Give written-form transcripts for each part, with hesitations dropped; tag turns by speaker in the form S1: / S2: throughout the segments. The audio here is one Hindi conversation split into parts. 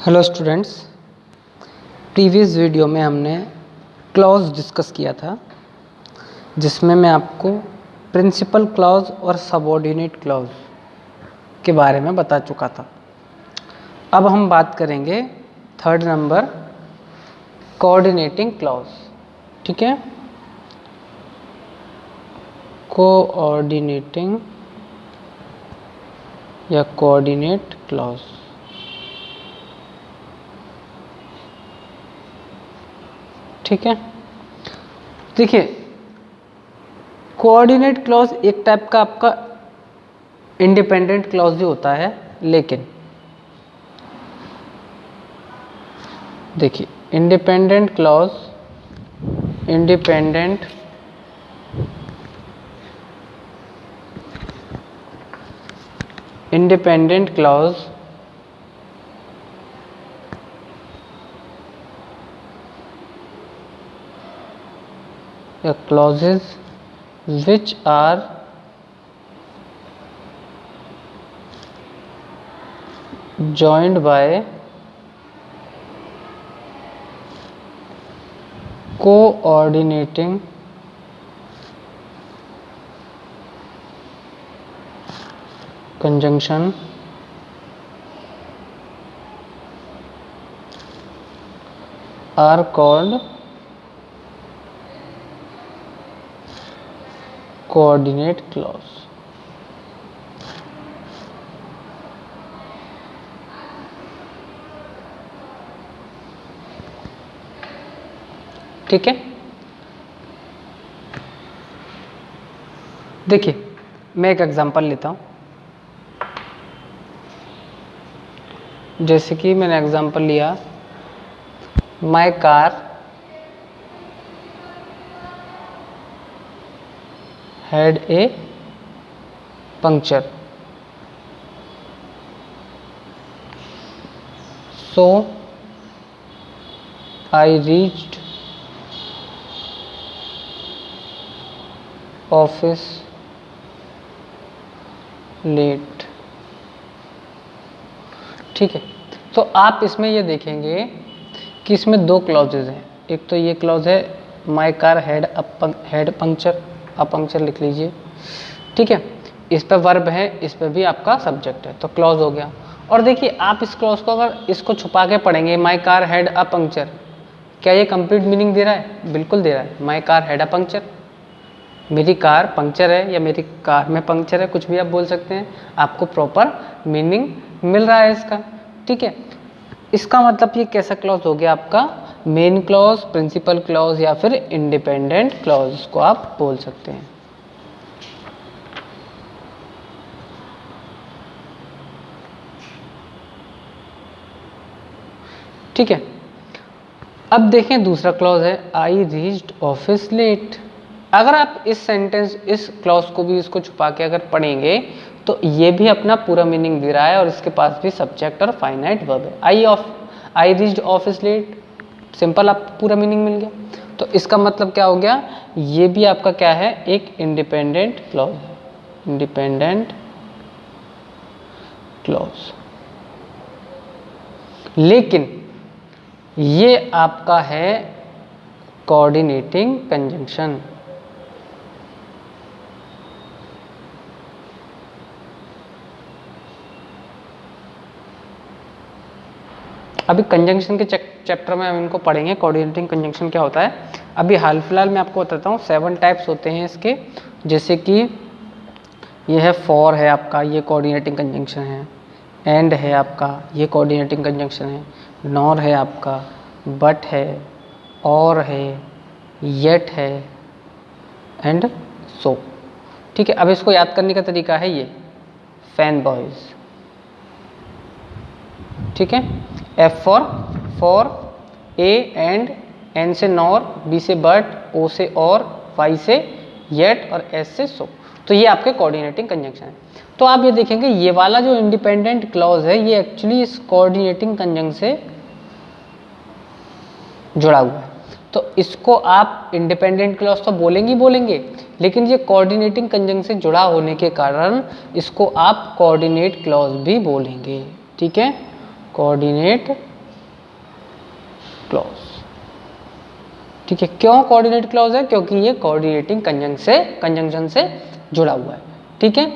S1: हेलो स्टूडेंट्स, प्रीवियस वीडियो में हमने क्लॉज डिस्कस किया था जिसमें मैं आपको प्रिंसिपल क्लॉज और सबऑर्डिनेट क्लॉज के बारे में बता चुका था। अब हम बात करेंगे थर्ड नंबर कोऑर्डिनेटिंग क्लॉज। ठीक है, कोऑर्डिनेटिंग या कोऑर्डिनेट क्लॉज। ठीक है, देखिए कोऑर्डिनेट क्लॉज एक टाइप का आपका इंडिपेंडेंट क्लॉज ही होता है, लेकिन देखिए इंडिपेंडेंट क्लॉज या clauses which are joined by coordinating conjunction are called coordinate clause. ठीक है, देखिए मैं एक एग्जांपल लेता हूं। जैसे कि मैंने एग्जांपल लिया, my car had a puncture, so I reached office late। ठीक है, तो आप इसमें ये देखेंगे कि इसमें दो क्लॉजेज हैं। एक तो ये क्लॉज है माय कार हैड पंक्चर, आप पंक्चर लिख लीजिए। ठीक है, इस पे वर्ब है, इस पे भी आपका सब्जेक्ट है, तो क्लॉज हो गया। और देखिए आप इस क्लॉज को अगर इसको छुपा के पढ़ेंगे, my car had a puncture, क्या ये कंप्लीट मीनिंग दे रहा है? बिल्कुल दे रहा है। My car had a puncture, मेरी कार पंक्चर है या मेरी कार में पंक्चर है, कुछ भी आप बोल सकते हैं, आपको प्रॉपर मीनिंग मिल रहा है इसका। ठीक है, इसका मतलब ये कैसा क्लॉज हो गया आपका? मेन क्लॉज, प्रिंसिपल क्लॉज या फिर इंडिपेंडेंट क्लॉज को आप बोल सकते हैं। ठीक है, अब देखें दूसरा क्लॉज है आई रीच्ड ऑफिस लेट। अगर आप इस सेंटेंस, इस क्लॉज को भी इसको छुपा के अगर पढ़ेंगे तो ये भी अपना पूरा मीनिंग दे रहा है और इसके पास भी सब्जेक्ट और फाइनाइट वर्ब है। I reached office late, simple, आपको पूरा मीनिंग मिल गया। तो इसका मतलब क्या हो गया? ये भी आपका क्या है? एक इंडिपेंडेंट क्लॉज, इंडिपेंडेंट क्लॉज, लेकिन ये आपका है कोऑर्डिनेटिंग कंजंक्शन। अभी कंजंक्शन के चैप्टर में हम इनको पढ़ेंगे, कोऑर्डिनेटिंग कंजंक्शन क्या होता है। अभी हाल फिलहाल में आपको बताता हूँ 7 टाइप्स होते हैं इसके। जैसे कि ये है फॉर है आपका, ये कोऑर्डिनेटिंग कंजंक्शन है। एंड है आपका, ये कोऑर्डिनेटिंग कंजंक्शन है। नॉर है आपका, बट है, और है, येट है, एंड सो। ठीक है, अब इसको याद करने का तरीका है ये फैन बॉयज। ठीक है, F for, A and, N से नॉर, बी से बट, ओ से और, वाई से येट और एस से सो। तो ये आपके कोऑर्डिनेटिंग कंजंक्शन है। तो आप ये देखेंगे ये वाला जो इंडिपेंडेंट क्लॉज है ये एक्चुअली इस कोऑर्डिनेटिंग कंजंक्शन से जुड़ा हुआ है। तो इसको आप इंडिपेंडेंट क्लॉज तो बोलेंगे, लेकिन ये कोऑर्डिनेटिंग कंजंक्शन से जुड़ा होने के कारण इसको आप कोऑर्डिनेट क्लॉज भी बोलेंगे। ठीक है, कोऑर्डिनेट क्लॉज। ठीक है, क्यों कोऑर्डिनेट क्लॉज है? क्योंकि ये कोऑर्डिनेटिंग कंजंक्शन से जुड़ा हुआ है। ठीक है,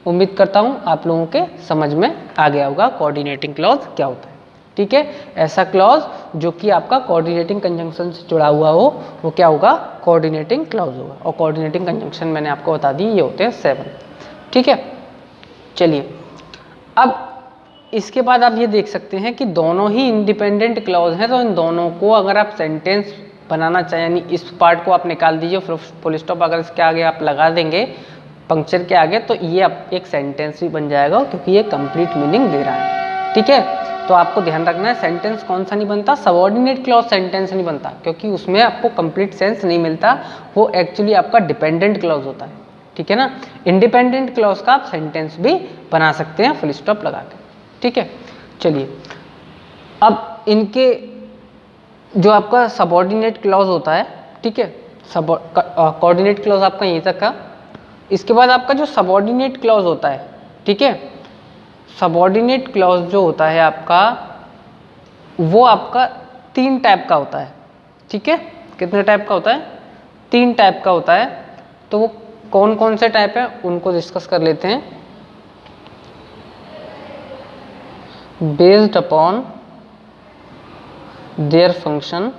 S1: उम्मीद करता हूं आप लोगों के समझ में आ गया होगा कोऑर्डिनेटिंग क्लॉज क्या होता है। ठीक है, ऐसा क्लॉज जो कि आपका कोऑर्डिनेटिंग कंजंक्शन से जुड़ा हुआ हो वो क्या होगा? कोऑर्डिनेटिंग क्लॉज होगा। और कोऑर्डिनेटिंग कंजंक्शन मैंने आपको बता दी ये होते हैं 7। ठीक है, चलिए अब इसके बाद आप ये देख सकते हैं कि दोनों ही इंडिपेंडेंट क्लॉज हैं, तो इन दोनों को अगर आप सेंटेंस बनाना चाहें, यानी इस पार्ट को आप निकाल दीजिए, फुल स्टॉप अगर इसके आगे आप लगा देंगे पंक्चर के आगे, तो ये आप एक सेंटेंस भी बन जाएगा क्योंकि ये कंप्लीट मीनिंग दे रहा है। ठीक है, तो आपको ध्यान रखना है सेंटेंस कौन सा नहीं बनता? सबऑर्डिनेट क्लॉज सेंटेंस नहीं बनता, क्योंकि उसमें आपको कंप्लीट सेंस नहीं मिलता, वो एक्चुअली आपका डिपेंडेंट क्लॉज होता है। ठीक है ना, इंडिपेंडेंट क्लॉज का आप सेंटेंस भी बना सकते हैं फुल स्टॉप लगा के। ठीक है, चलिए अब इनके जो आपका सबऑर्डिनेट क्लॉज होता है, ठीक है, कोऑर्डिनेट क्लॉज आपका यहीं तक का। इसके बाद आपका जो सबऑर्डिनेट क्लॉज होता है, ठीक है, सबऑर्डिनेट क्लॉज जो होता है आपका वो आपका 3 टाइप का होता है। ठीक है, कितने टाइप का होता है? 3 टाइप का होता है। तो वो कौन कौन से टाइप है उनको डिस्कस कर लेते हैं। Based upon their function,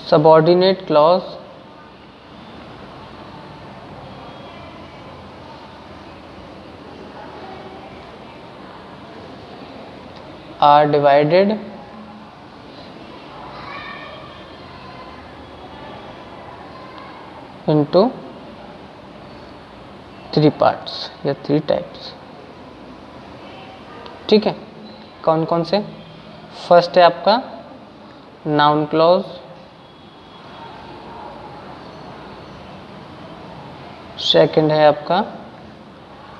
S1: subordinate clause are divided into 3 parts या 3 टाइप्स। ठीक है, कौन कौन से? फर्स्ट है आपका नाउन क्लॉज, सेकंड है आपका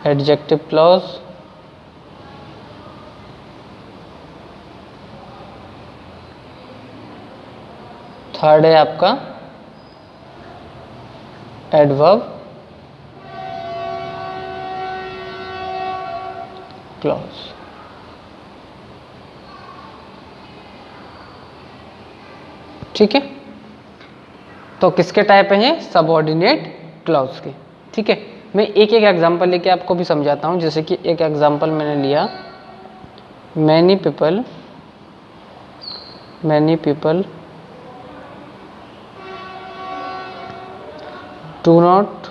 S1: एडजेक्टिव क्लॉज, थर्ड है आपका एडवर्ब क्लॉज। ठीक है, तो किसके टाइप हैं ये? सबऑर्डिनेट क्लॉज के। ठीक है, मैं एक एक एग्जांपल लेके आपको भी समझाता हूं। जैसे कि एक एग्जांपल मैंने लिया, many people do not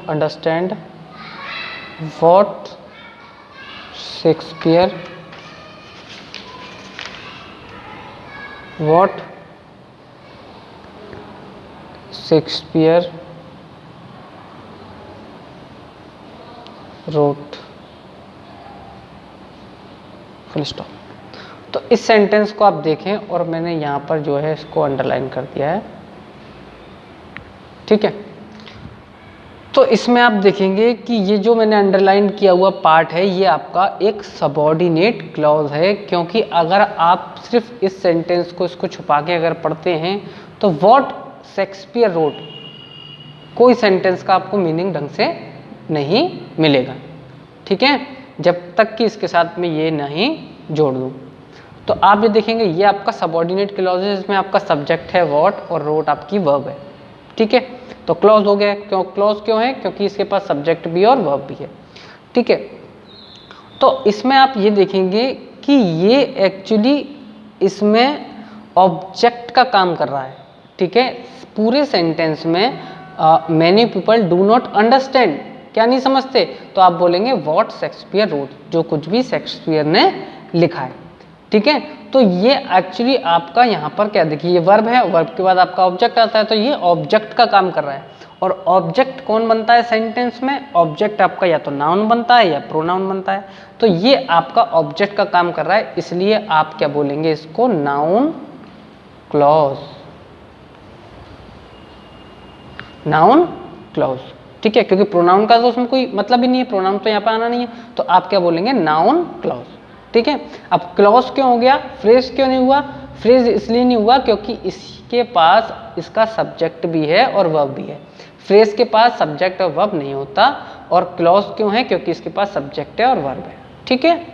S1: understand what Shakespeare wrote, full stop. तो इस सेंटेंस को आप देखें और मैंने यहाँ पर जो है इसको अंडरलाइन कर दिया है। ठीक है, तो इसमें आप देखेंगे कि ये जो मैंने अंडरलाइन किया हुआ पार्ट है ये आपका एक सबऑर्डिनेट क्लॉज है, क्योंकि अगर आप सिर्फ इस सेंटेंस को इसको छुपा के अगर पढ़ते हैं तो व्हाट शेक्सपियर रोट, कोई सेंटेंस का आपको मीनिंग ढंग से नहीं मिलेगा। ठीक है, जब तक कि इसके साथ में ये नहीं जोड़ दूं। तो आप ये देखेंगे ये आपका सबऑर्डिनेट क्लॉज है, जिसमें आपका सब्जेक्ट है व्हाट और रोट आपकी वर्ब है। ठीक है, तो क्लॉज हो गया। क्यों क्लॉज क्यों है? क्योंकि इसके पास सब्जेक्ट भी और वर्ब भी है। ठीक है, तो इसमें आप ये देखेंगे कि ये एक्चुअली इसमें ऑब्जेक्ट का काम कर रहा है। ठीक है, पूरे सेंटेंस में many people do not understand, क्या नहीं समझते? तो आप बोलेंगे व्हाट शेक्सपियर रोट, जो कुछ भी शेक्सपियर ने लिखा है। ठीक है, तो ये एक्चुअली आपका यहाँ पर क्या देखिए, ये वर्ब है, वर्ब के बाद आपका ऑब्जेक्ट आता है, तो ये ऑब्जेक्ट का काम कर रहा है। और ऑब्जेक्ट कौन बनता है सेंटेंस में? ऑब्जेक्ट आपका या तो नाउन बनता है या प्रोनाउन बनता है। तो ये आपका ऑब्जेक्ट का काम कर रहा है, इसलिए आप क्या बोलेंगे इसको? Noun clause, noun clause. ठीक है, क्योंकि प्रोनाउन का तो उसमें कोई मतलब ही नहीं है, प्रोनाउन तो यहाँ पे आना नहीं है, तो आप क्या बोलेंगे? Noun clause. ठीक है, अब क्लॉज क्यों हो गया, फ्रेज क्यों नहीं हुआ? फ्रेज इसलिए नहीं हुआ क्योंकि इसके पास इसका सब्जेक्ट भी है और वर्ब भी है। फ्रेज के पास सब्जेक्ट और वर्ब नहीं होता, और क्लॉज क्यों है? क्योंकि इसके पास सब्जेक्ट है और वर्ब है। ठीक है,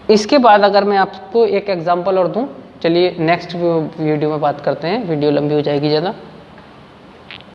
S1: इसके बाद अगर मैं आपको एक एग्जांपल और दूं, चलिए नेक्स्ट वीडियो में बात करते हैं, वीडियो लंबी हो जाएगी ज़्यादा।